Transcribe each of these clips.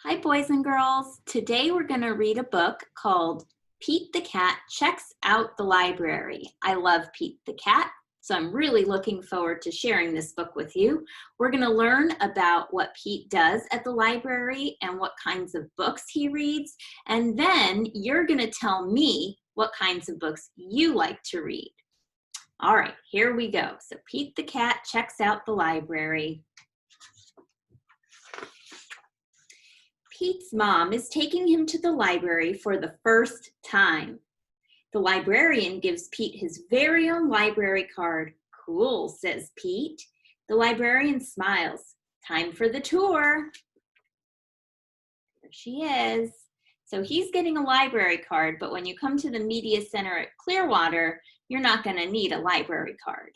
Hi, boys and girls. Today we're going to read a book called Pete the Cat Checks Out the Library. I love Pete the Cat, so I'm really looking forward to sharing this book with you. We're going to learn about what Pete does at the library and what kinds of books he reads, and then you're going to tell me what kinds of books you like to read. All right, here we go. So Pete the Cat checks out the library. Pete's mom is taking him to the library for the first time. The librarian gives Pete his very own library card. Cool, says Pete. The librarian smiles. Time for the tour. There she is. So he's getting a library card, but when you come to the Media Center at Clearwater, you're not going to need a library card.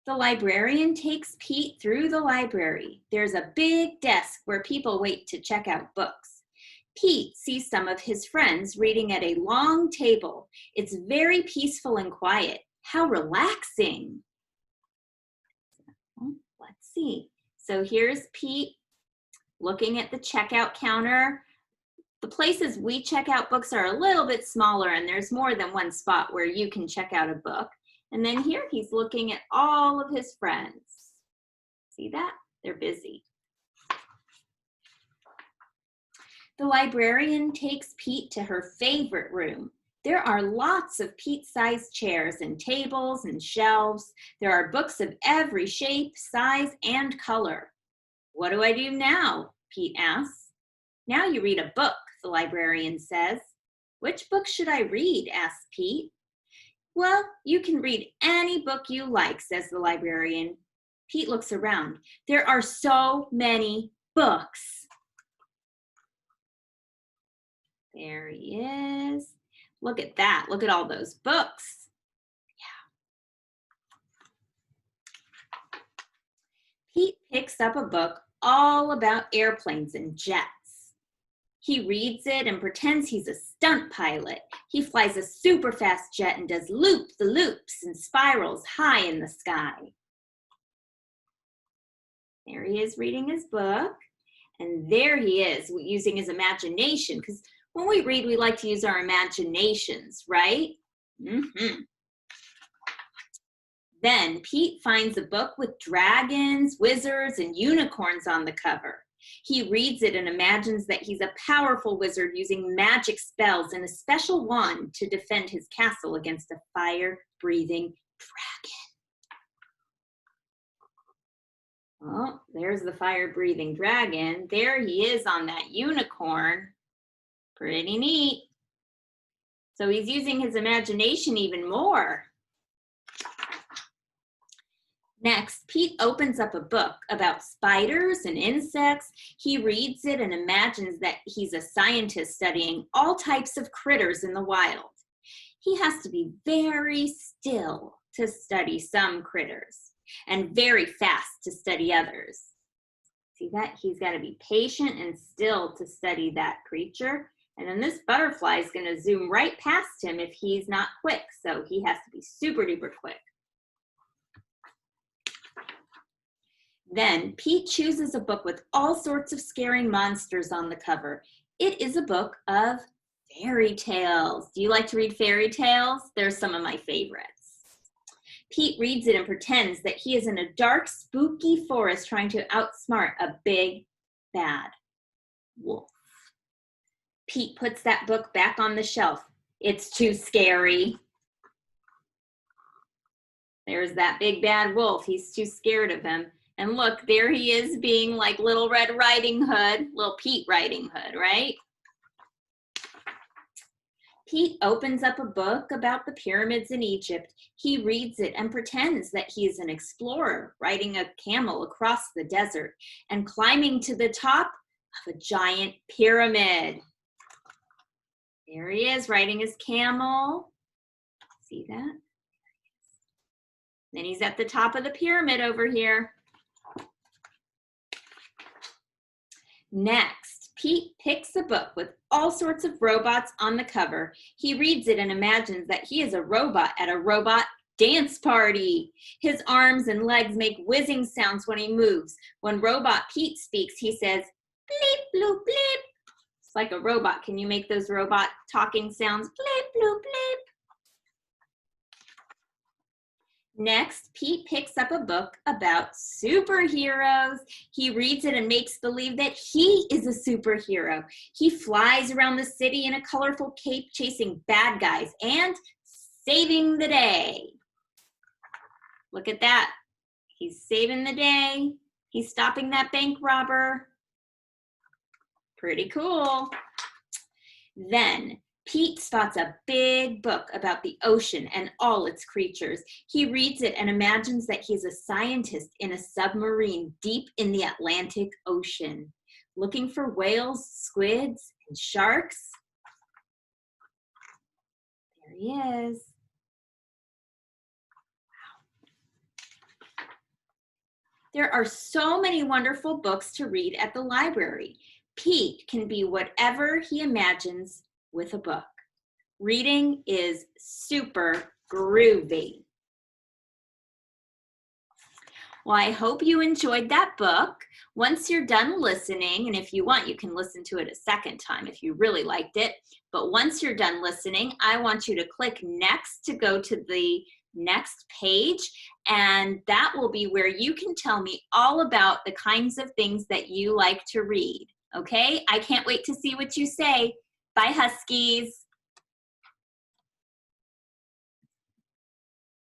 The librarian takes Pete through the library. There's a big desk where people wait to check out books. Pete sees some of his friends reading at a long table. It's very peaceful and quiet. How relaxing. Let's see. So here's Pete looking at the checkout counter. The places we check out books are a little bit smaller, and there's more than one spot where you can check out a book. And then here he's looking at all of his friends. See that? They're busy. The librarian takes Pete to her favorite room. There are lots of Pete-sized chairs and tables and shelves. There are books of every shape, size, and color. What do I do now? Pete asks. Now you read a book, the librarian says. Which book should I read? Asks Pete. Well, you can read any book you like, says the librarian. Pete looks around. There are so many books. There he is. Look at that. Look at all those books. Yeah. Pete picks up a book all about airplanes and jets. He reads it and pretends he's a stunt pilot. He flies a super fast jet and does loop-the-loops and spirals high in the sky. There he is reading his book. And there he is using his imagination, because when we read, we like to use our imaginations, right? Then Pete finds a book with dragons, wizards, and unicorns on the cover. He reads it and imagines that he's a powerful wizard using magic spells and a special wand to defend his castle against a fire-breathing dragon. Oh, there's the fire-breathing dragon. There he is on that unicorn. Pretty neat. So he's using his imagination even more. Next, Pete opens up a book about spiders and insects. He reads it and imagines that he's a scientist studying all types of critters in the wild. He has to be very still to study some critters and very fast to study others. See that? He's got to be patient and still to study that creature. And then this butterfly is going to zoom right past him if he's not quick. So he has to be super duper quick. Then Pete chooses a book with all sorts of scary monsters on the cover. It is a book of fairy tales. Do you like to read fairy tales? They're some of my favorites. Pete reads it and pretends that he is in a dark, spooky forest trying to outsmart a big, bad wolf. Pete puts that book back on the shelf. It's too scary. There's that big, bad wolf. He's too scared of him. And look, there he is being like Little Red Riding Hood, little Pete Riding Hood, right? Pete opens up a book about the pyramids in Egypt. He reads it and pretends that he is an explorer riding a camel across the desert and climbing to the top of a giant pyramid. There he is riding his camel. See that? Then he's at the top of the pyramid over here. Next, Pete picks a book with all sorts of robots on the cover. He reads it and imagines that he is a robot at a robot Dance party. His arms and legs make whizzing sounds when he moves. When Robot Pete speaks, he says, bleep, bloop, bleep. It's like a robot. Can you make those robot talking sounds? Bleep, bloop, bleep. Next, Pete picks up a book about superheroes. He reads it and makes believe that he is a superhero. He flies around the city in a colorful cape, chasing bad guys and saving the day. Look at that. He's saving the day. He's stopping that bank robber. Pretty cool. Then Pete spots a big book about the ocean and all its creatures. He reads it and imagines that he's a scientist in a submarine deep in the Atlantic Ocean, looking for whales, squids, and sharks. There he is. There are so many wonderful books to read at the library. Pete can be whatever he imagines with a book. Reading is super groovy. Well, I hope you enjoyed that book. Once you're done listening, and if you want, you can listen to it a second time if you really liked it. But once you're done listening, I want you to click next to go to the next page, and that will be where you can tell me all about the kinds of things that you like to read. Okay? I can't wait to see what you say. Bye, Huskies.